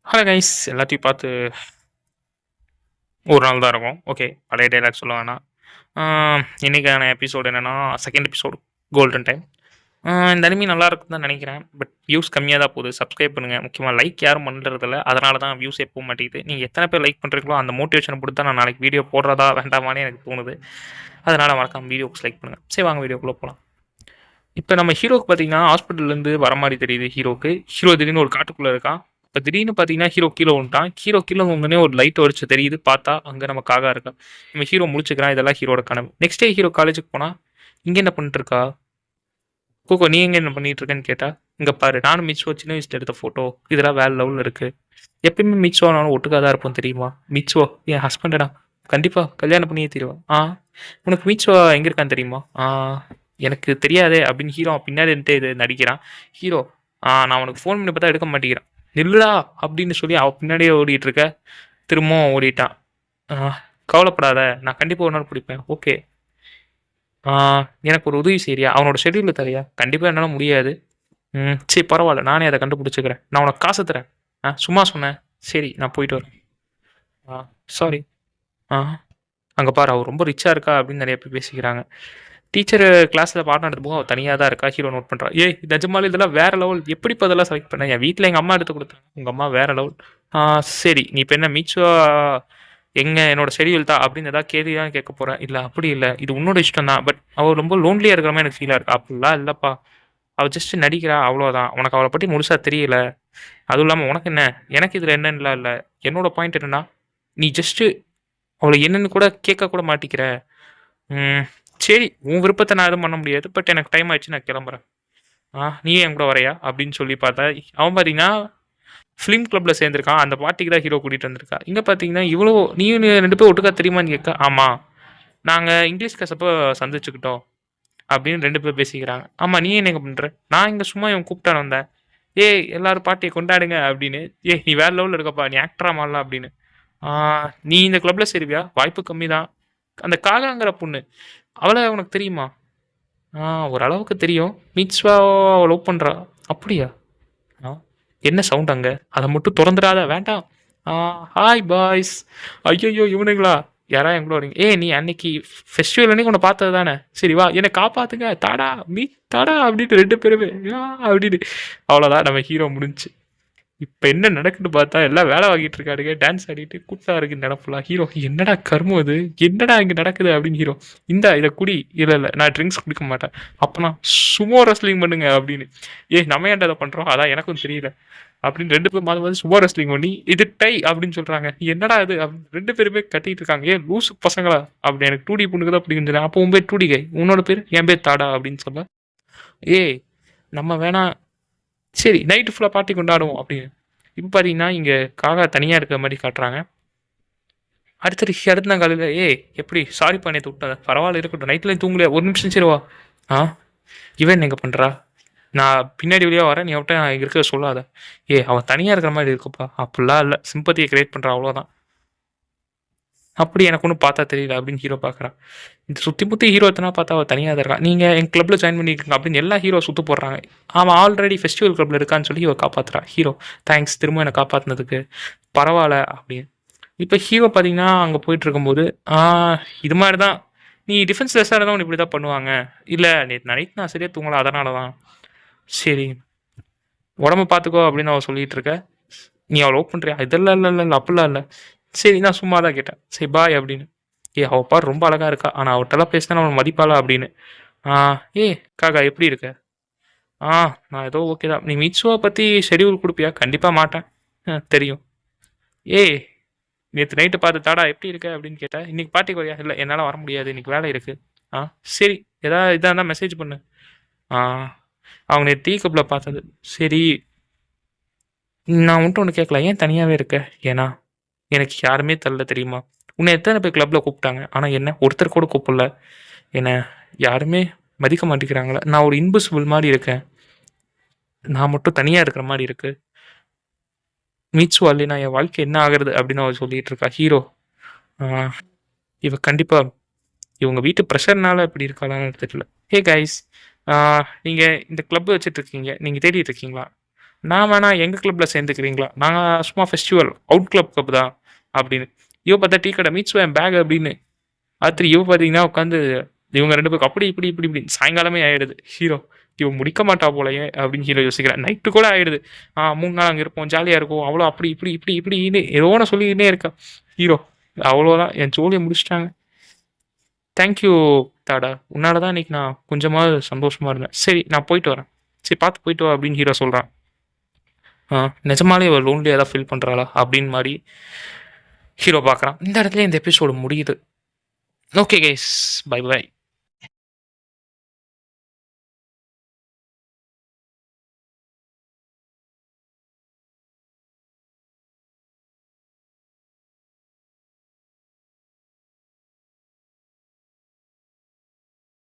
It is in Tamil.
ஹலோ கைஸ், எல்லாத்தையும் பார்த்து ஒரு நாள் தான் இருக்கும். ஓகே, பழைய டைலாக் சொல்ல வேணாம். இன்றைக்கான எபிசோடு என்னென்னா, செகண்ட் எபிசோடு கோல்டன் டைம். இந்த அனிமி நல்லா இருக்குன்னு தான் நினைக்கிறேன். பட் வியூஸ் கம்மியாக தான் போகுது. சப்ஸ்கிரைப் பண்ணுங்கள். முக்கியமாக லைக் யாரும் பண்ணுறதில்ல. அதனால தான் வியூஸ் எப்போ மாட்டேங்குது. நீங்கள் எத்தனை பேர் லைக் பண்ணுறீங்களோ அந்த மோட்டிவேஷனை கொடுத்தா நான் நாளைக்கு வீடியோ போடுறதா வேண்டாமான்னு எனக்கு தோணுது. அதனால் மறக்காமல் வீடியோக்கு லைக் பண்ணுங்கள். சரி, வாங்க வீடியோக்குள்ளே போகலாம். இப்போ நம்ம ஹீரோக்கு பார்த்தீங்கன்னா ஹாஸ்பிட்டல்லேருந்து வர மாதிரி தெரியுது. ஹீரோ திடீர்னு ஒரு காட்டுக்குள்ளே இருக்கான். இப்போ திடீர்னு பார்த்தீங்கன்னா ஹீரோ கீழே வந்துட்டான். கீழே உடனே ஒரு லைட் வச்சு தெரியுது. பார்த்தா அங்கே நம்ம காகா இருக்கா. நம்ம ஹீரோ முழிச்சுக்கிறான். இதெல்லாம் ஹீரோட கனவு. நெக்ஸ்ட் டே ஹீரோ காலேஜுக்கு போனால், இங்கே என்ன பண்ணிட்டு இருக்கா கோகோ, நீ எங்கே என்ன பண்ணிட்டு இருக்கேன்னு கேட்டா, இங்கே பாரு, நானும் மிச்சோ சின்ன வயசுல எடுத்த ஃபோட்டோ இதெல்லாம் வேற லெவலில் இருக்கு. எப்பயுமே மிச்சோ நானும் ஒட்டுக்காக தான் இருப்போம் தெரியுமா. மிச்சோ என் ஹஸ்பண்டடா, கண்டிப்பாக கல்யாணம் பண்ணியே தருவேன். உனக்கு மிச்சோ எங்கே இருக்கான்னு தெரியுமா? எனக்கு தெரியாதே அப்படின்னு ஹீரோ பின்னாடி இருந்துட்டு இது நடிக்கிறான். ஹீரோ, நான் உனக்கு ஃபோன் பண்ணி பார்த்தா எடுக்க மாட்டேங்கிறேன், நில்லுடா அப்படின்னு சொல்லி அவள் பின்னாடியே ஓடிட்டு இருக்க. திரும்பவும் ஓடிட்டான். கவலைப்படாத, நான் கண்டிப்பாக ஒரு நாள் பிடிப்பேன். ஓகே, எனக்கு ஒரு உதவி செய்றியா? அவனோட ஷெட்யூலில் தரியா? கண்டிப்பாக என்னால் முடியாது. சரி பரவாயில்ல, நானே அதை கண்டுபிடிச்சிக்கிறேன். நான் உனக்கு காசு தரேன். சும்மா சொன்னேன். சரி, நான் போயிட்டு வரேன். சாரி. அங்கே பாரு, அவர் ரொம்ப ரிச்சாக இருக்கா அப்படின்னு நிறைய பேர் பேசிக்கிறாங்க. டீச்சர் கிளாஸில் பாடம் நடத்தும் போது அவள் தனியாக தான் இருக்கா. ஹீரோ நோட் பண்ணுறான். ஏய் நிஜமாலே இதெல்லாம் வேற லெவல், எப்படி இப்போ அதெல்லாம் செலக்ட் பண்ண? என் வீட்டில் எங்கள் அம்மா எடுத்து கொடுத்தாங்க. உங்கள் அம்மா வேற லெவல். சரி, நீ இப்போ என்ன மீச்சோ என்னோட ஷெடியூல் தான் அப்படின்னு ஏதாவது கேள்விதான் கேட்க போகிறேன். இல்லை அப்படி இல்லை, இது உன்னோட இஷ்டம் தான். பட் அவள் ரொம்ப லோன்லியாக இருக்கிற மாதிரி எனக்கு ஃபீலாக இருக்கு. அப்படிலாம் இல்லைப்பா, அவள் ஜஸ்ட் நடிக்கிறா, அவ்வளோதான். உனக்கு அவளை பற்றி முழுசாக தெரியல. அதுவும் இல்லாமல் உனக்கு என்ன, எனக்கு இதில் என்னன்னு இல்லை. என்னோட பாயிண்ட் என்னென்னா, நீ ஜஸ்ட்டு அவளை என்னன்னு கூட கேட்க கூட மாட்டிக்கிற. சரி, உன் விருப்பத்தை நான் எதுவும் பண்ண முடியாது. பட் எனக்கு டைம் ஆயிடுச்சு, நான் கிளம்புறேன். நீ என் கூட வரையா அப்படின்னு சொல்லி பார்த்தா, அவன் பார்த்தீங்கன்னா ஃபிலிம் கிளப்பில் சேர்ந்துருக்கான். அந்த பார்ட்டிக்கு தான் ஹீரோ கூட்டிகிட்டு வந்திருக்கா. இங்கே பார்த்தீங்கன்னா இவ்வளோ நீயும் ரெண்டு பேர் ஒட்டுக்கா தெரியுமான்னு கேட்க, ஆமாம், நாங்கள் இங்கிலீஷ் கிளாஸ் அப்போ சந்திச்சுக்கிட்டோம் அப்படின்னு ரெண்டு பேர் பேசிக்கிறாங்க. ஆமாம், நீ என்ன பண்ணுற? நான் இங்கே சும்மா இவன் கூப்பிட்டான்னு வந்தேன். ஏய் எல்லாரும் பார்ட்டியை கொண்டாடுங்க அப்படின்னு. நீ வேறு லெவலில் இருக்கப்பா, நீ ஆக்டரா மாறலாம் அப்படின்னு. நீ இந்த கிளப்பில் சேருவியா? வாய்ப்பு கம்மி தான். அந்த காகாங்கிற பொண்ணு, அவளை உனக்கு தெரியுமா? ஓரளவுக்கு தெரியும். மீட்ஸ்வா அவள் லவ் பண்ணுறா. அப்படியா? என்ன சவுண்ட் அங்கே? அதை மட்டும் திறந்துடாத, வேண்டாம். Hi boys. ஐயோ இவனுங்களா? யாரா எங்களோ வரீங்க? நீ அன்னைக்கு ஃபெஸ்டிவல் அன்னைக்கு உன்னை பார்த்தது தானே? சரி வா, என்னை காப்பாத்துங்க, தாடா மீ தாடா அப்படின்ட்டு ரெண்டு பேருமே அப்படின்னு. அவ்வளோதான், நம்ம ஹீரோ முடிஞ்சு. இப்போ என்ன நடக்குன்னு பார்த்தா, எல்லாம் வேலை வாங்கிட்டு இருக்காடுங்க, டான்ஸ் ஆடிட்டு கூட்டா இருக்கு இந்த இடம் ஃபுல்லாக. ஹீரோ, என்னடா கர்மம் இது, என்னடா இங்கே நடக்குது அப்படின்னு. ஹீரோ, இதை குடி. இல்லை நான் ட்ரிங்க்ஸ் குடிக்க மாட்டேன். அப்போனா சுமோ ரெஸ்லிங் பண்ணுங்க அப்படின்னு. நம்ம ஏன்டா அதை பண்ணுறோம், அதான் எனக்கும் தெரியல அப்படின்னு ரெண்டு பேரும் மாதம் சுமோ ரெஸ்லிங் பண்ணி இது டை அப்படின்னு சொல்கிறாங்க. என்னடா இது அப்படின்னு ரெண்டு பேருமே கட்டிட்டு இருக்காங்க. லூசு பசங்களா அப்படின்னு. எனக்கு டூடி பொண்ணுக்கு தான் பிடிக்கும். அப்போ உன் பேர் டூடி கை, உன்னோட பேர்? என் பேர் தாடா அப்படின்னு சொல்ல. நம்ம வேணா, சரி நைட்டு ஃபுல்லாக பார்ட்டி கொண்டாடுவோம் அப்படின்னு. இப்போ பார்த்தீங்கன்னா இங்கே காகா தனியாக இருக்கிற மாதிரி காட்டுறாங்க. அடுத்த நாள் காலையில், எப்படி சாரிப்பா நேற்று விட்டேன், பரவாயில்ல இருக்கட்டும், நைட்லேயும் தூங்கலையா, ஒரு நிமிஷம் சரிவா. இவன் எங்கே பண்ணுறா? நான் பின்னாடி வழியாக வரேன், நீ அவட்ட நான் இருக்கிறத சொல்லாத. அவன் தனியாக இருக்கிற மாதிரி இருக்குப்பா. அப்படிலாம் இல்லை, சிம்பத்தியை கிரியேட் பண்ணுறான், அவ்வளோதான். அப்படி எனக்கு ஒன்றும் பார்த்தா தெரியல அப்படின்னு ஹீரோ பார்க்குறான். இந்த சுற்றி முற்றி ஹீரோ எத்தனா பார்த்தா அவள் தனியாக தான் இருக்கான். நீங்கள் என் கிளப்பில் ஜாயின் பண்ணியிருக்கீங்க அப்படின்னு எல்லா ஹீரோ சுற்று போடுறாங்க. அவன் ஆல்ரெடி ஃபெஸ்டிவல் கிளப்பில் இருக்கான்னு சொல்லி இவள் காப்பாற்றுறான். ஹீரோ, தேங்க்ஸ் திரும்ப என்னை காப்பாற்றினதுக்கு, பரவாயில்ல அப்படின்னு. இப்போ ஹீரோ பார்த்தீங்கன்னா அங்கே போயிட்டு இருக்கும்போது, இது மாதிரி தான், நீ டிஃபென்ஸ் லெஸ்ஸாக இருந்தால் ஒன்று இப்படி தான் பண்ணுவாங்க. இல்லை நேற்று நைட் நான் சரியாக தூங்கலை, அதனால தான். சரி, உடம்பு பார்த்துக்கோ அப்படின்னு அவள் சொல்லிகிட்டு இருக்க. நீ அவள் லவ் பண்ணுறியா? இதெல்லாம் இல்லை அப்படிலாம் இல்லை. சரி, நான் சும்மா தான் கேட்டேன். சரி பாய் அப்படின்னு. அவள் பார் ரொம்ப அழகாக இருக்கா, ஆனால் அவட்டெல்லாம் பேசினா அவன் மதிப்பாளா அப்படின்னு. காக்கா எப்படி இருக்க? நான் ஏதோ ஓகே தான். நீ மிட்சுவை பற்றி ஷெடியூல் கொடுப்பியா? கண்டிப்பாக மாட்டேன், தெரியும். நேற்று நைட்டு பார்த்து தாடா எப்படி இருக்க அப்படின்னு கேட்டேன். இன்னைக்கு பார்ட்டிக்கு வரியா? இல்லை என்னால் வர முடியாது, இன்னைக்கு வேலை இருக்குது. சரி, இதாக இருந்தால் மெசேஜ் பண்ணு. அவங்க நேற்று டீ கப்பில் பார்த்தது. சரி, நான் மட்டும் ஒன்று கேட்கல, ஏன் தனியாகவே இருக்க? ஏன்னா எனக்கு யாருமே தரல தெரியுமா. உன்னை எத்தனை பேர் கிளப்பில் கூப்பிட்டாங்க, ஆனால் என்ன ஒருத்தர் கூட கூப்பிடல. என்னை யாருமே மதிக்க மாட்டேங்கிறாங்களே. நான் ஒரு இன்விசிபிள் மாதிரி இருக்கேன், நான் மட்டும் தனியாக இருக்கிற மாதிரி இருக்குது. மீட்சு அல்லைனா என் வாழ்க்கை என்ன ஆகுறது அப்படின்னு அவள் சொல்லிகிட்டு இருக்கா. ஹீரோ, இவ கண்டிப்பாக இவங்க வீட்டு ப்ரெஷர்னால இப்படி இருக்காளான்னு தெரியல. ஹே கைஸ், நீங்கள் இந்த கிளப் வச்சுட்ருக்கீங்க, நீங்கள் தேடிட்டு இருக்கீங்களா? நான் வேணா எங்கள் கிளப்பில் சேர்ந்துக்கிறீங்களா, நாங்கள் சும்மா ஃபெஸ்டிவல் அவுட் கிளப் தான் அப்படின்னு. இவ பார்த்தா டீ கடை மீட்ஸ் என் பேக் அப்படின்னு. ராத்திரி இவ பார்த்தீங்கன்னா உட்காந்து இவங்க 2 பேருக்கு அப்படி இப்படி இப்படி இப்படி சாயங்காலமே ஆயிடுது. ஹீரோ இவன் முடிக்க மாட்டா போலயே அப்படின்னு ஹீரோ யோசிக்கிறேன். நைட்டு கூட ஆயிடுது. 3 நாள் அங்கே இருப்போம், ஜாலியாக இருக்கும், அவ்வளோ அப்படி இப்படி இப்படி இப்படின்னு ஏதோ ஒன்று சொல்லிக்கிட்டே இருக்கா ஹீரோ. அவ்வளோதான், என் ஜோலியை முடிச்சிட்டாங்க. தேங்க்யூ தாடா, உன்னால தான் இன்னைக்கு நான் கொஞ்சமாவது சந்தோஷமா இருந்தேன். சரி நான் போயிட்டு வரேன். சரி பார்த்து போயிட்டு வா அப்படின்னு ஹீரோ சொல்கிறான். நிஜமாலே அவள் லோன்லியாக தான் ஃபீல் பண்ணுறாளா அப்படின்னு மாதிரி ஹீரோ பார்க்குறான். இந்த இடத்துல இந்த எபிசோடு முடியுது. Okay guys, bye by.